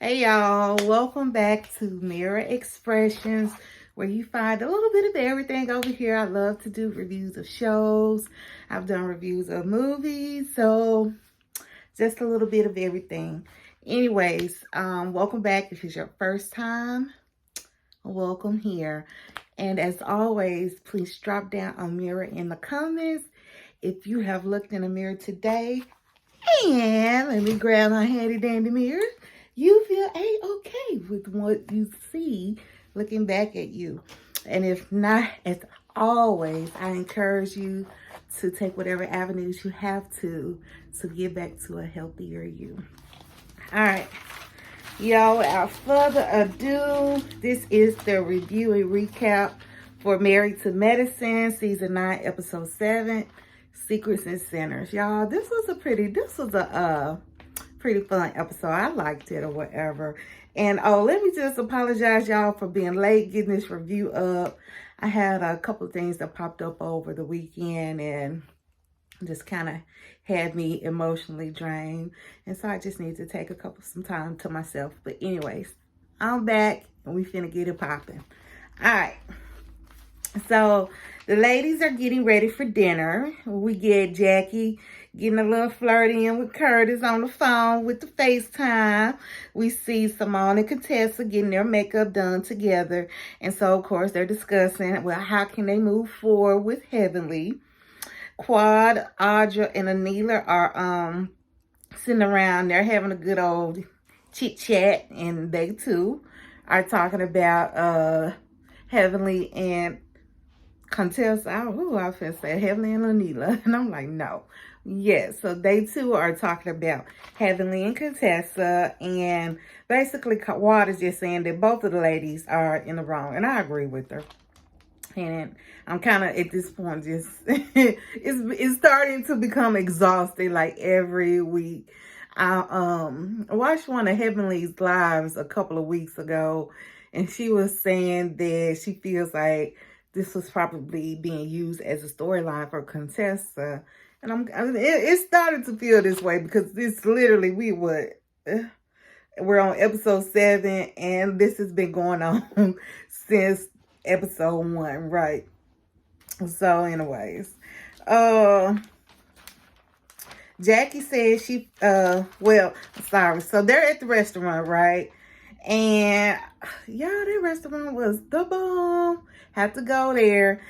Hey y'all, welcome back to Mirror Expressions, where you find a little bit of everything over here. I love to do reviews of shows. I've done reviews of movies, so just a little bit of everything. Anyways, welcome back. If it's your first time, welcome here. And as always, please drop down a mirror in the comments if you have looked in a mirror today. And let me grab my handy dandy mirror. You feel A-okay with what you see looking back at you. And if not, as always, I encourage you to take whatever avenues you have to get back to a healthier you. All right, y'all, without further ado, this is the review and recap for Married to Medicine, Season 9, Episode 7, Secrets and Sinners. Y'all, this was a pretty fun episode. I liked it or whatever. And let me just apologize, y'all, for being late getting this review up. I had a couple of things that popped up over the weekend and just kind of had me emotionally drained. And so I just need to take some time to myself. But anyways, I'm back and we finna get it popping. All right. So the ladies are getting ready for dinner. We get Jackie getting a little flirty in with Curtis on the phone with the FaceTime. We see Simone and Contessa getting their makeup done together. And so, of course, they're discussing, well, how can they move forward with Heavenly? Quad, Audra, and Anila are sitting around. They're having a good old chit-chat. And they, too, are talking about Heavenly and Contessa. I was going to say Heavenly and Anila. And I'm like, no. Yes, so they too are talking about Heavenly and Contessa, and basically Wad is just saying that both of the ladies are in the wrong, and I agree with her. And I'm kind of at this point just it's starting to become exhausting. Like every week, I watched one of Heavenly's lives a couple of weeks ago, and she was saying that she feels like this was probably being used as a storyline for Contessa. And it started to feel this way because this literally, we're on episode 7 and this has been going on since episode 1, right? So anyways, Jackie says so they're at the restaurant, right? And y'all, that restaurant was the bomb. Have to go there.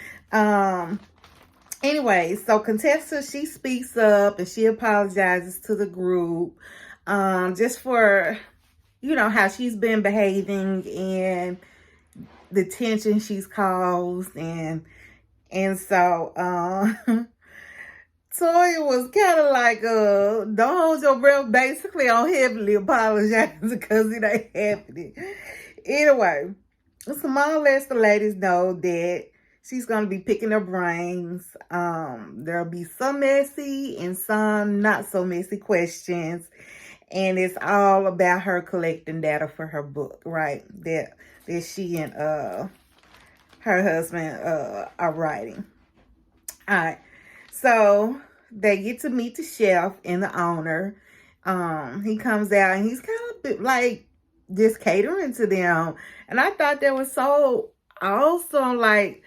Anyway, so Contessa, she speaks up and she apologizes to the group just for, how she's been behaving and the tension she's caused. And so Toya was kind of like, don't hold your breath, basically on Heavenly apologizing because it ain't happening. Anyway, Simone lets the ladies know that she's going to be picking their brains. There'll be some messy and some not so messy questions. And it's all about her collecting data for her book, right? That she and her husband are writing. All right. So they get to meet the chef and the owner. He comes out and he's kind of like just catering to them. And I thought that was so awesome. Like,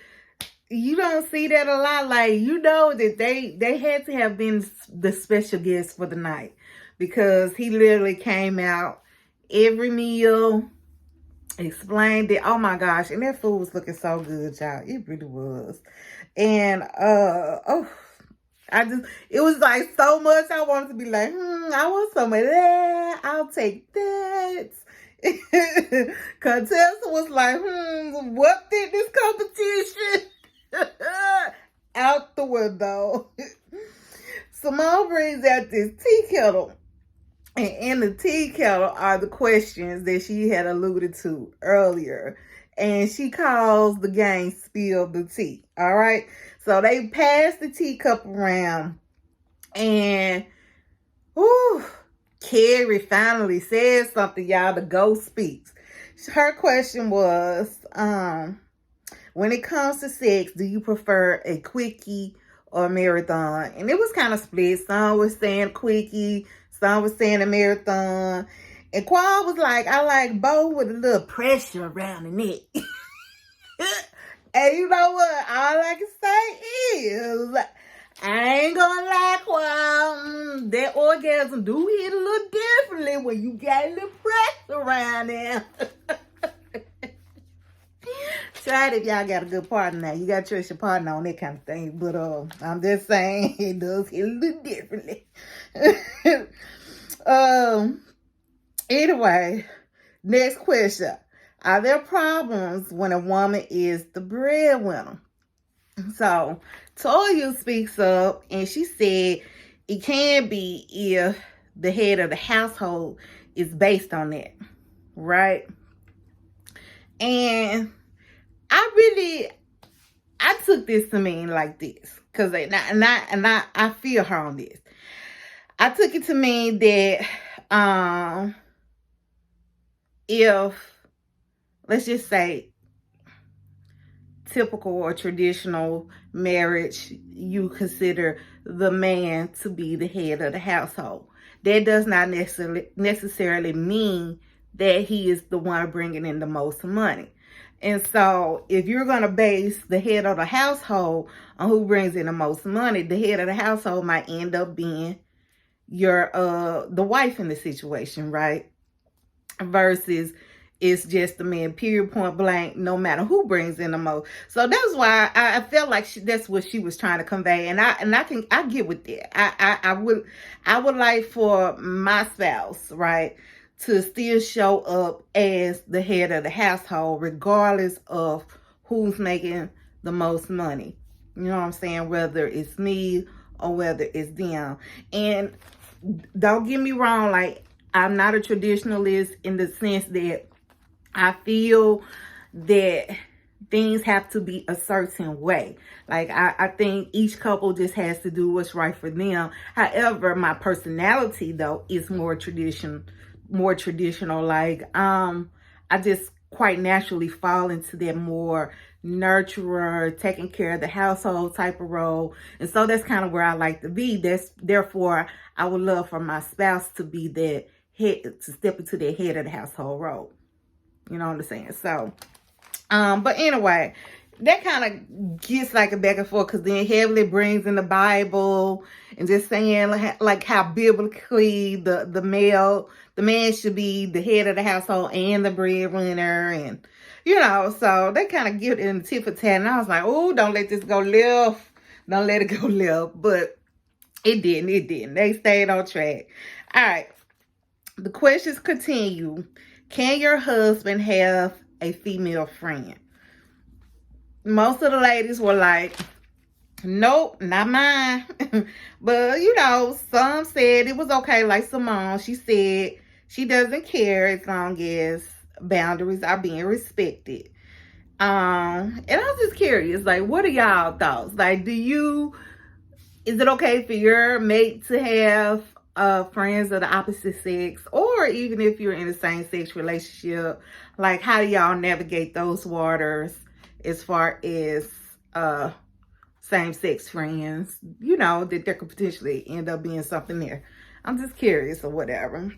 you don't see that a lot. Like, that they had to have been the special guest for the night because he literally came out every meal, explained it. Oh my gosh. And that food was looking so good, y'all. It really was. And, it was like so much I wanted to be like, I want some of that. I'll take that. Contessa was like, what fitness competition? Out the window. Simone brings out this tea kettle. And in the tea kettle are the questions that she had alluded to earlier. And she calls the game Spill the Tea. All right. So they pass the teacup around. And Carrie finally says something, y'all. The ghost speaks. Her question was, when it comes to sex, do you prefer a quickie or a marathon? And it was kind of split. Some was saying quickie, some was saying a marathon. And Quan was like, I like both with a little pressure around the neck. And you know what? All I can say is, I ain't gonna lie, Quan, that orgasm do hit a little differently when you got a little pressure around there. Try it if y'all got a good partner now. You got to trust your partner on that kind of thing. But I'm just saying, it does hit a little differently. Anyway, next question. Are there problems when a woman is the breadwinner? So, Toya speaks up and she said it can be if the head of the household is based on that, right? And I took this to mean like this, because I feel her on this. I took it to mean that if, let's just say, typical or traditional marriage, you consider the man to be the head of the household. That does not necessarily mean that he is the one bringing in the most money. And so if you're going to base the head of the household on who brings in the most money, the head of the household might end up being the wife in the situation, right? Versus it's just the man, period, point blank, no matter who brings in the most. So that's why I felt like that's what she was trying to convey, and I get with that. I would like for my spouse, right, to still show up as the head of the household, regardless of who's making the most money. You know what I'm saying? Whether it's me or whether it's them. And don't get me wrong, like, I'm not a traditionalist in the sense that I feel that things have to be a certain way. Like, I think each couple just has to do what's right for them. However, my personality, though, is more traditional. Like, I just quite naturally fall into that more nurturer, taking care of the household type of role. And so that's kind of where I like to be. Therefore, I would love for my spouse to be that head, to step into the head of the household role. You know what I'm saying? So, but anyway, that kind of gets like a back and forth, because then heavily brings in the Bible and just saying like how biblically the man should be the head of the household and the breadwinner, and you know, so they kind of get in the tit for tat, and I was like, oh, don't let this go left, don't let it go left. But it didn't. They stayed on track. All right, the questions continue. Can your husband have a female friend? Most of the ladies were like, nope, not mine. But, you know, some said it was okay. Like Simone, she said she doesn't care as long as boundaries are being respected. And I was just curious, like, what are y'all thoughts? Like, is it okay for your mate to have friends of the opposite sex, or even if you're in a same-sex relationship, like, how do y'all navigate those waters as far as same-sex friends, you know, that there could potentially end up being something there? I'm just curious or whatever.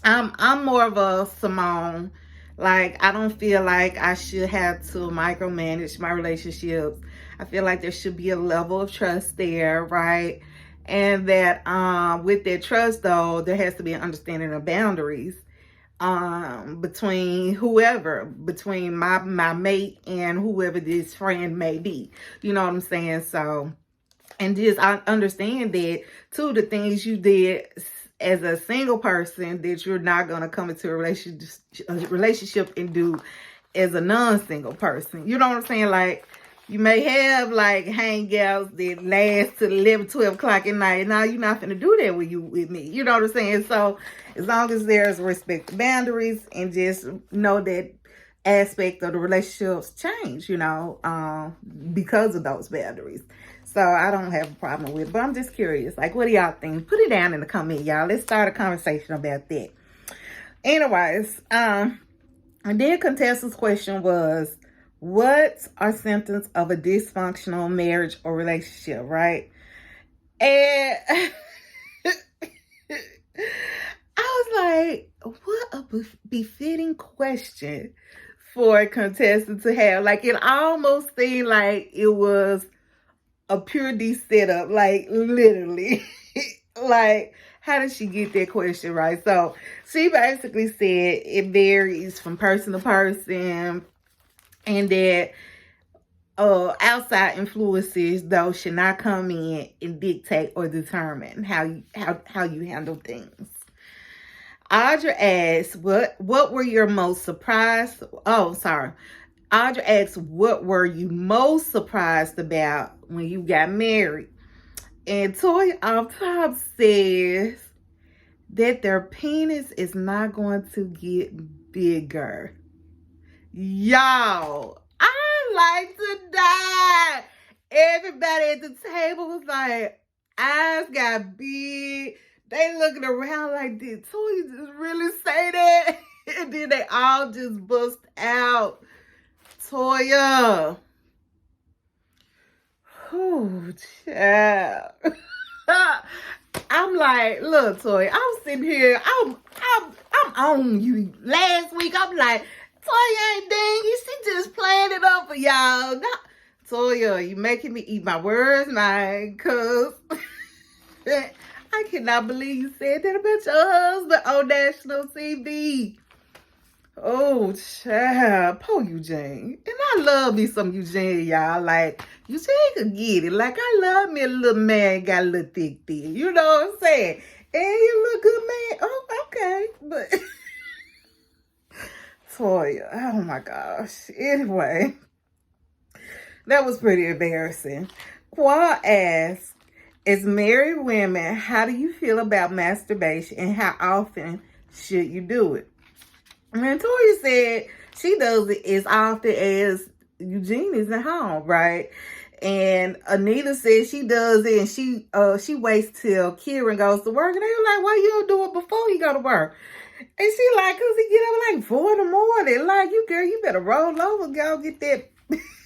I'm more of a Simone. Like, I don't feel like I should have to micromanage my relationships. I feel like there should be a level of trust there, right? And that with that trust, though, there has to be an understanding of boundaries between my mate and whoever this friend may be. You know what I'm saying? So, and just I understand that too, the things you did as a single person that you're not going to come into a relationship and do as a non-single person. You know what I'm saying? Like, you may have like hangouts that last to 11, 12 o'clock at night. Now you're not going to do that with me. You know what I'm saying? So as long as there's respect to boundaries and just know that aspect of the relationships change, you know, because of those boundaries. So I don't have a problem with it, but I'm just curious. Like, what do y'all think? Put it down in the comment, y'all. Let's start a conversation about that. Anyways, and then Contessa's question was, what are symptoms of a dysfunctional marriage or relationship, right? And I was like, what a befitting question for a contestant to have. Like, it almost seemed like it was a pure D setup, like, literally. Like, how did she get that question right? So, she basically said it varies from person to person, and that outside influences, though, should not come in and dictate or determine how you handle things. Audra asks, what were your most surprised? Oh, sorry. Audra asks, what were you most surprised about when you got married? And Toy off top says that their penis is not going to get bigger. Y'all, I like to die. Everybody at the table was like, eyes got big. They looking around like, did Toya just really say that? And then they all just bust out. Toya. Oh, child. I'm like, look, Toya, I'm sitting here. I'm on you. Last week, I'm like, Toya ain't dingy. She just playing it up for y'all. No, Toya, you making me eat my words, man, cause I cannot believe you said that about your husband on national TV. Oh, child. Poor Eugene. And I love me some Eugene, y'all. Like, Eugene could get it. Like, I love me a little man got a little thick. You know what I'm saying? And you look good, man. Oh, okay. But, Toya, oh my gosh. Anyway, that was pretty embarrassing. Qua asks, as married women, how do you feel about masturbation and how often should you do it? And Toya said she does it as often as Eugene is at home, right? And Anita said she does it, and she waits till Kieran goes to work. And they were like, why you don't do it before you go to work? And she like, cause he get up like 4 in the morning. Like, you girl, you better roll over, go get that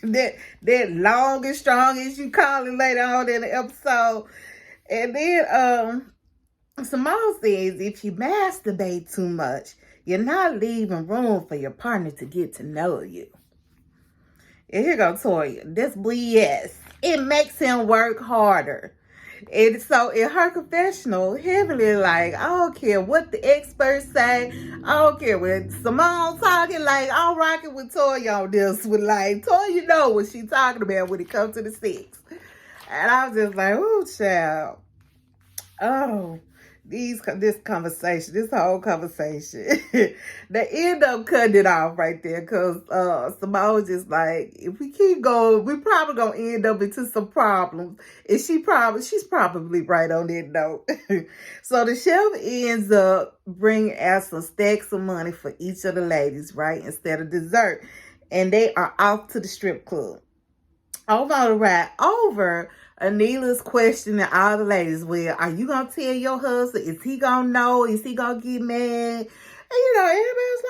that long and strong as you call it later on in the episode. And then Simone says if you masturbate too much, you're not leaving room for your partner to get to know you. And here go Toya. That's BS. It makes him work harder. And so in her confessional, heavily like, I don't care what the experts say. I don't care when Simone talking, like, I'm rocking with Toya on this. With like, Toya know what she talking about when it comes to the sex. And I was just like, oh, child. Oh, this conversation, this whole conversation, they end up cutting it off right there because Simone was just like, if we keep going, we probably gonna end up into some problems. And she's probably right on that note. So the chef ends up bringing out some stacks of money for each of the ladies, right, instead of dessert, and they are off to the strip club. Over on the ride over, Anila's questioning all the ladies. Well, are you going to tell your husband? Is he going to know? Is he going to get mad? And, everybody's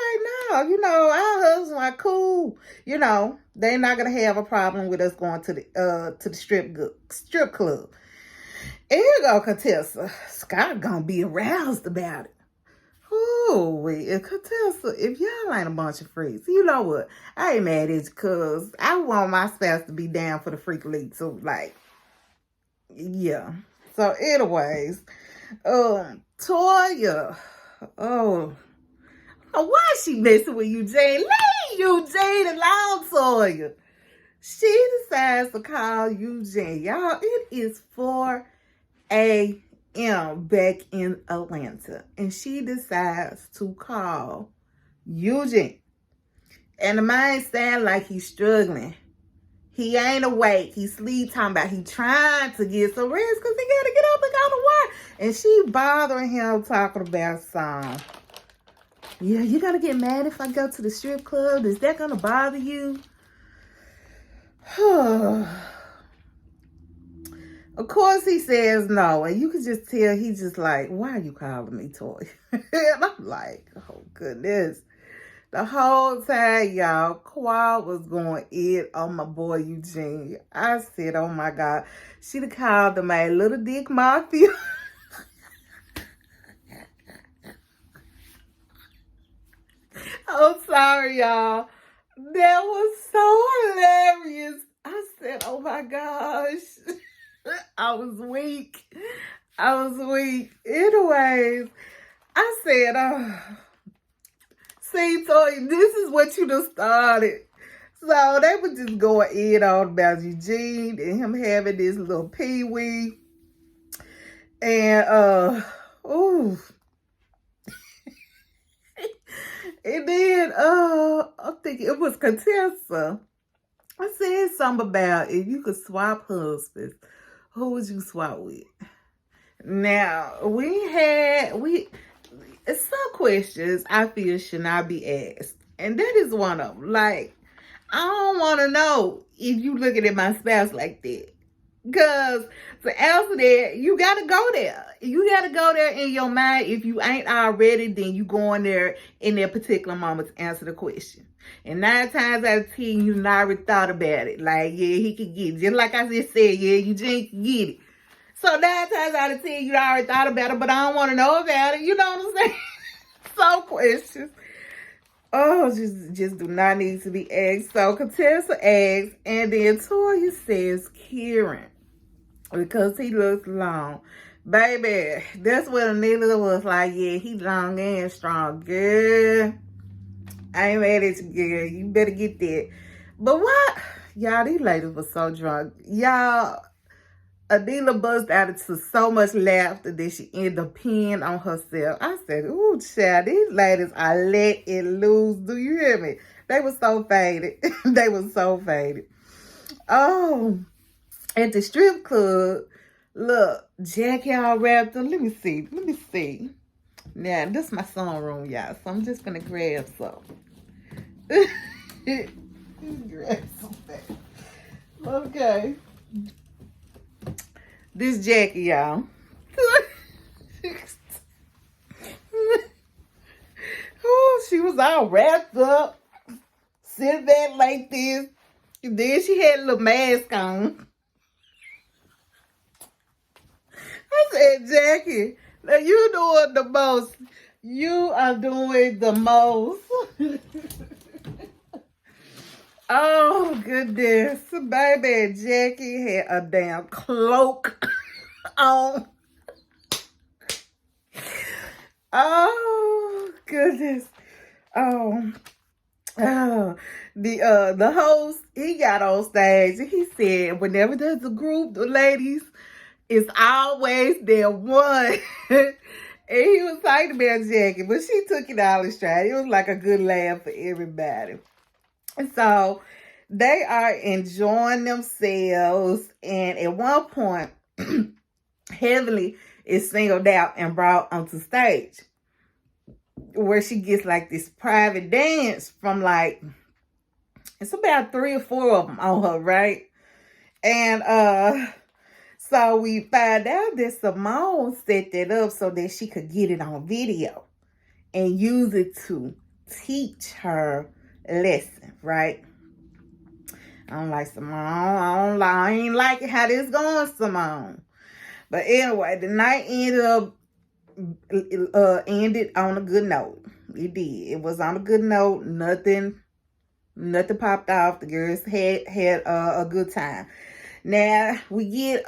like, no, our husbands are cool. They're not going to have a problem with us going to the strip club. And here go Contessa. Scott going to be aroused about it. Ooh, Contessa, if y'all ain't a bunch of freaks, you know what? I ain't mad at you because I want my spouse to be down for the freak league. So, like, yeah. So, anyways, Toya, why is she messing with Eugene? Leave Eugene alone, Toya. She decides to call Eugene. Y'all, it is 4 a.m. back in Atlanta, and she decides to call Eugene. And the man sound like he's struggling. He ain't awake. He sleep talking about he trying to get some rest because he gotta get up and go to work. And she bothering him talking about some. Yeah, you gonna get mad if I go to the strip club? Is that gonna bother you? Of course he says no, and you can just tell he's just like, why are you calling me Toy? And I'm like, oh goodness. The whole time, y'all, Qua was going in on my boy Eugene. I said, oh my God. She'd have called him a little dick mafia. sorry, y'all. That was so hilarious. I said, oh my gosh. I was weak. Anyways, I said, oh, see, Toy, this is what you done started. So they were just going in on about Eugene and him having this little pee-wee. And, ooh. And then, I'm thinking it was Contessa. I said something about if you could swap husbands, who would you swap with? Now, some questions I feel should not be asked. And that is one of them. Like, I don't want to know if you looking at my spouse like that. Because to answer that, you got to go there. You got to go there in your mind. If you ain't already, then you go in there in that particular moment to answer the question. And 9 times out of 10, you not already thought about it. Like, yeah, he could get it. Just like I just said, yeah, Eugene can get it. So 9 times out of 10, you already thought about it, but I don't want to know about it. You know what I'm saying? Some questions. Oh, just do not need to be asked. So Contessa asks, and then Toya says Kieran, because he looks long. Baby, that's what Anita was like. Yeah, he long and strong. Girl, I ain't mad at you, girl. You better get that. But what? Y'all, these ladies were so drunk. Y'all, Adela buzzed out into so much laughter that she ended up peeing on herself. I said, ooh, child, these ladies are let it loose. Do you hear me? They were so faded. They were so faded. Oh, at the strip club, look, Jackie all wrapped up. Let me see. Now, this is my song room, y'all, so I'm just going to grab some. Grab some back. Okay. This Jackie, y'all. Oh, she was all wrapped up, sitting back like this. And then she had a little mask on. I said, Jackie, now you doing the most. You are doing the most. Oh, goodness. Baby, Jackie had a damn cloak on. Oh, goodness. The host, he got on stage and he said, whenever there's a group of ladies, it's always their one. And he was talking about Jackie, but she took it all in stride. It was like a good laugh for everybody. So they are enjoying themselves, and at one point, Heavenly is singled out and brought onto stage, where she gets like this private dance from like, it's about 3 or 4 of them on her, right? And so we find out that Simone set that up so that she could get it on video and use it to teach her lesson, right? I don't like Simone. I ain't liking how this going, Simone. But anyway, the night ended on a good note. It did. It was on a good note. Nothing popped off. The girls had a good time. Now we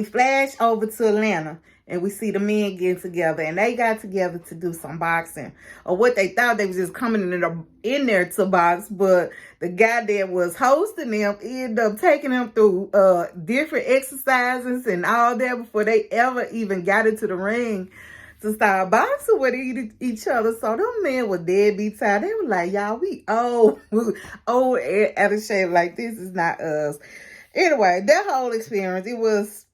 flash over to Atlanta. And we see the men getting together. And they got together to do some boxing. Or what they thought, they was just coming in there to box. But the guy that was hosting them ended up taking them through different exercises and all that before they ever even got into the ring to start boxing with each other. So them men were deadbeat tired. They were like, y'all, we old out of shape. Like, this is not us. Anyway, that whole experience, it was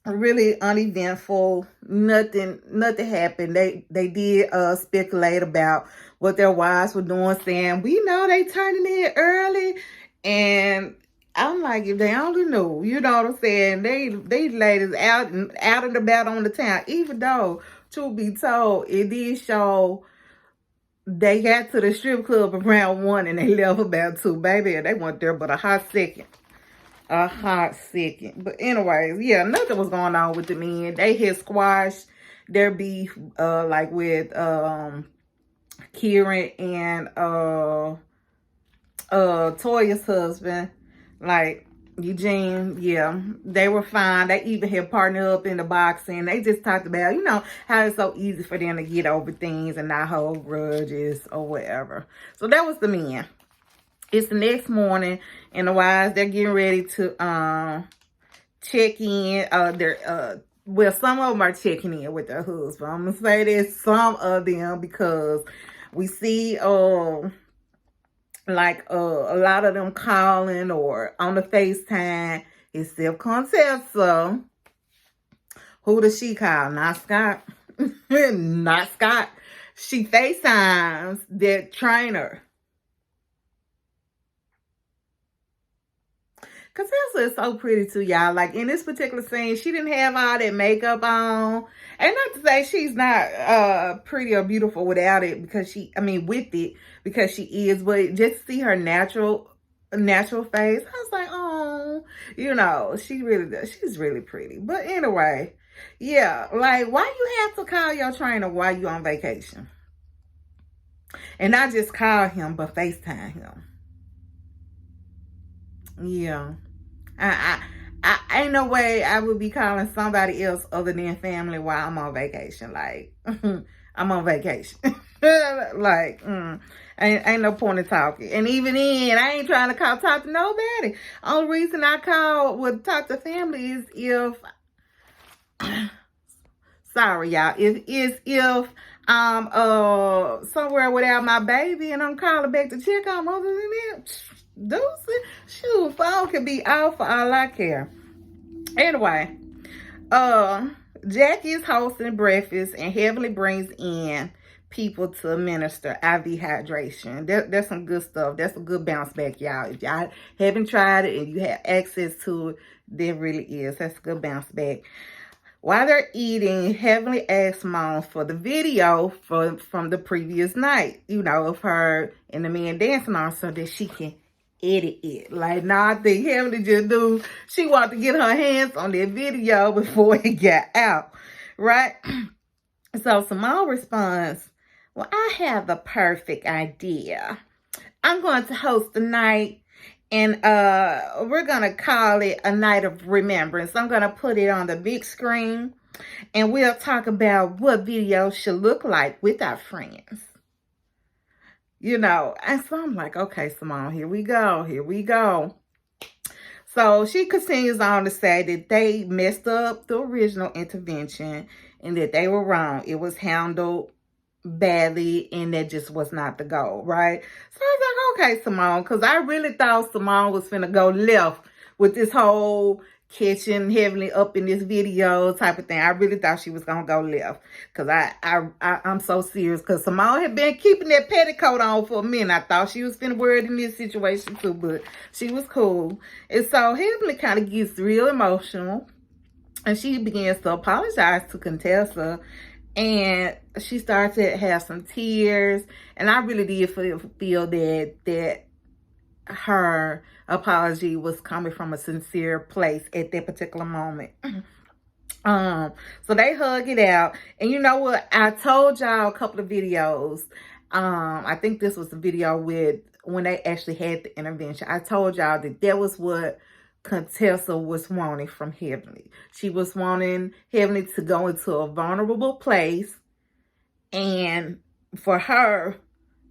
really uneventful. Nothing happened. They did speculate about what their wives were doing, saying, we know they turning in early. And I'm like, if they only knew, you know what I'm saying? These ladies out and about on the town. Even though, truth be told, it did show they got to the strip club around 1 and they left about 2. Baby, they weren't there but a hot second. But anyways, yeah, nothing was going on with the men. They had squashed their beef, like with Kieran and Toya's husband, like Eugene, yeah, they were fine. They even had partnered up in the boxing. They just talked about, how it's so easy for them to get over things and not hold grudges or whatever. So that was the men. It's the next morning, and the wives, they're getting ready to check in. Well, some of them are checking in with their husband. I'm gonna say that some of them, because we see like a lot of them calling or on the FaceTime, except Contessa. Who does she call? Not Scott. Not Scott. She FaceTimes that trainer. Contessa is so pretty too, y'all. Like in this particular scene, she didn't have all that makeup on. And not to say she's not pretty or beautiful without it, because with it, because she is, but just to see her natural face, I was like, oh, she really does. She's really pretty. But anyway, yeah, like why you have to call your trainer while you on vacation? And not just call him, but FaceTime him. Yeah. I ain't no way I would be calling somebody else other than family while I'm on vacation. Like, I'm on vacation. Like, ain't no point in talking. And even then, I ain't trying to talk to nobody. Only reason I would talk to family is if, sorry y'all, if I'm somewhere without my baby and I'm calling back to check on. Other than that, deuces, shoot, phone can be out for all I care. Anyway, Jackie is hosting breakfast, and Heavenly brings in people to administer IV hydration. That's some good stuff. That's a good bounce back, y'all. If y'all haven't tried it and you have access to it, there really is. That's a good bounce back. While they're eating, Heavenly asks Mom for the video from the previous night, of her and the men dancing on, so that she can edit it. Like, I think Heavenly just knew she wanted to get her hands on that video before it got out, right? So Simone responds, well, I have the perfect idea. I'm going to host the night, and we're going to call it a night of remembrance. I'm going to put it on the big screen, and we'll talk about what video should look like with our friends. And so I'm like, okay, Simone, here we go. So she continues on to say that they messed up the original intervention and that they were wrong. It was handled badly, and that just was not the goal, right? So I was like, okay, Simone, because I really thought Simone was finna go left with this whole catching Heavenly up in this video type of thing. I really thought she was gonna go left, because I'm so serious, because Simone had been keeping that petticoat on for a minute. I thought she was finna wear it in this situation too, but she was cool. And so Heavenly kind of gets real emotional, and she begins to apologize to Contessa, and she starts to have some tears. And I really did feel that her apology was coming from a sincere place at that particular moment. So they hug it out. And you know what? I told y'all a couple of videos. I think this was the video when they actually had the intervention. I told y'all that was what Contessa was wanting from Heavenly. She was wanting Heavenly to go into a vulnerable place, and for her,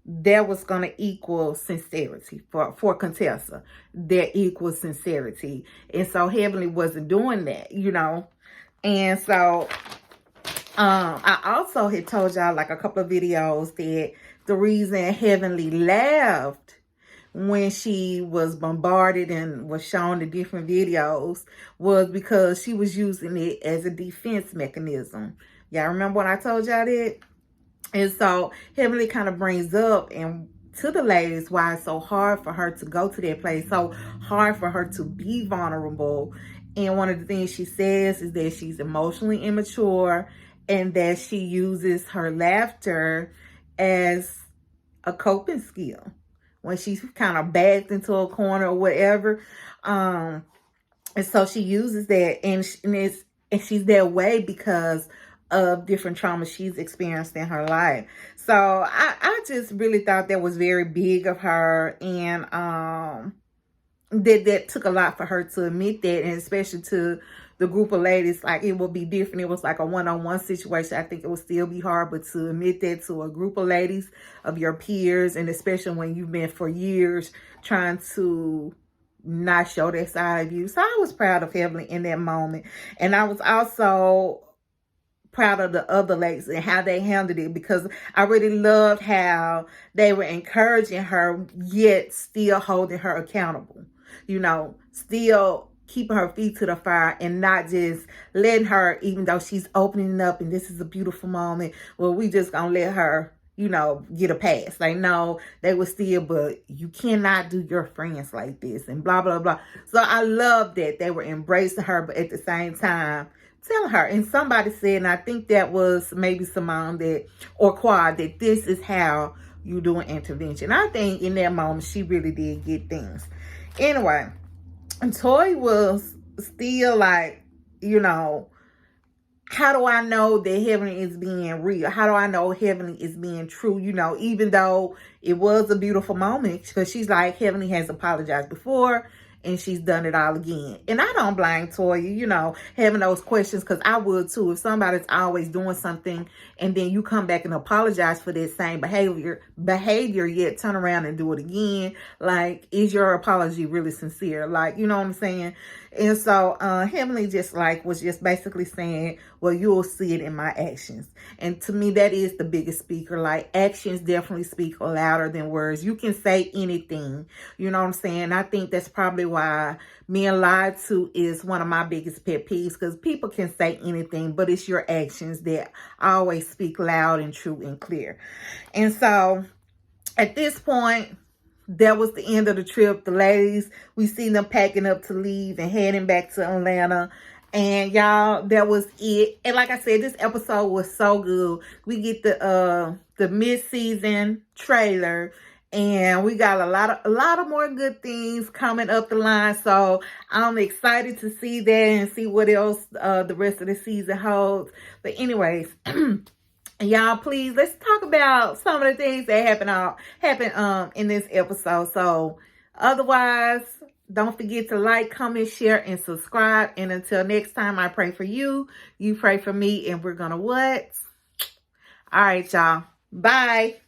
that was going to equal sincerity. For Contessa, that equals sincerity. And so Heavenly wasn't doing that, And so I also had told y'all like a couple of videos that the reason Heavenly laughed when she was bombarded and was shown the different videos was because she was using it as a defense mechanism. Y'all remember when I told y'all that? And so Heavenly kind of brings up and to the ladies why it's so hard for her to go to that place, so hard for her to be vulnerable. And one of the things she says is that she's emotionally immature, and that she uses her laughter as a coping skill when she's kind of backed into a corner or whatever. And so she uses that, and she's that way because of different traumas she's experienced in her life. So I just really thought that was very big of her, and that took a lot for her to admit that, and especially to the group of ladies. Like, it would be different. It was like a one-on-one situation. I think it would still be hard, but to admit that to a group of ladies of your peers, and especially when you've been for years trying to not show that side of you. So I was proud of Heavenly in that moment. And I was also proud of the other ladies and how they handled it, because I really loved how they were encouraging her, yet still holding her accountable. You know, still keeping her feet to the fire and not just letting her, even though she's opening up and this is a beautiful moment, well, we just gonna let her, you know, get a pass. Like, no, they were still, but you cannot do your friends like this and blah, blah, blah. So I love that they were embracing her, but at the same time, telling her. And somebody said, and I think that was maybe Simone or Quad, that this is how you do an intervention. I think in that moment, she really did get things. Anyway, and Toy was still like, you know, how do I know that Heavenly is being real? How do I know Heavenly is being true? You know, even though it was a beautiful moment, because she's like, Heavenly has apologized before and she's done it all again. And I don't blame Toya, you know, having those questions, because I would too. If somebody's always doing something and then you come back and apologize for that same behavior, yet turn around and do it again, like, is your apology really sincere? Like, you know what I'm saying? And so Heavenly just like was just basically saying, well, you'll see it in my actions. And to me, that is the biggest speaker. Like, actions definitely speak louder than words. You can say anything, you know what I'm saying? I think that's probably why being lied to is one of my biggest pet peeves, because people can say anything, but it's your actions that always speak loud and true and clear. And so at this point, that was the end of the trip. The ladies, we seen them packing up to leave and heading back to Atlanta. And y'all, that was it. And like I said, this episode was so good. We get the mid-season trailer, and we got a lot of more good things coming up the line. So I'm excited to see that and see what else the rest of the season holds. But anyways, y'all, please, let's talk about some of the things that happened in this episode. So otherwise, don't forget to like, comment, share, and subscribe. And until next time, I pray for you. You pray for me, and we're gonna what? All right, y'all. Bye.